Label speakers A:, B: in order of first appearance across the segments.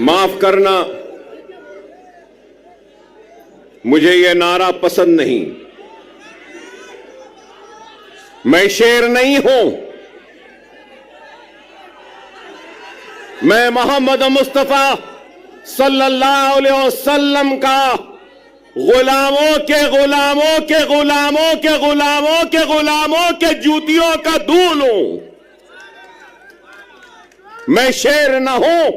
A: माफ करना, मुझे यह नारा पसंद नहीं। मैं शेर नहीं हूं, मैं मोहम्मद मुस्तफा सल्लल्लाहु अलैहि वसल्लम का गुलामों के गुलामों के गुलामों के गुलामों के गुलामों के जूतियों का धूल हूं। मैं शेर ना हूं,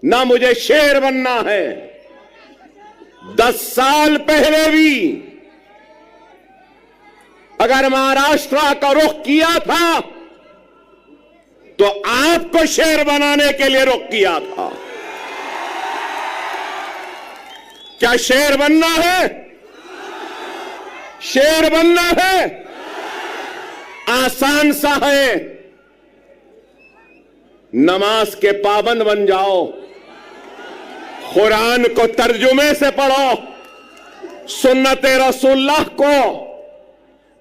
A: ना मुझे शेर बनना है। 10 साल पहले भी अगर महाराष्ट्र का रुख किया था तो आपको शेर बनाने के लिए रुख किया था। क्या शेर बनना है? शेर बनना है आसान सा है। नमाज के पाबंद बन जाओ, कुरान को तर्जुमे से पढ़ो, सुन्नत रसूलुल्लाह को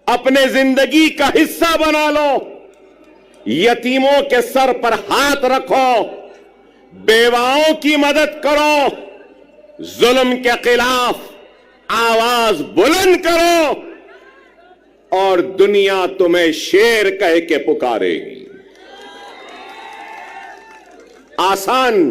A: अपने जिंदगी का हिस्सा बना लो, यतीमों के सर पर हाथ रखो, बेवाओं की मदद करो, जुल्म के खिलाफ आवाज बुलंद करो और दुनिया तुम्हें शेर कह के पुकारेगी। आसान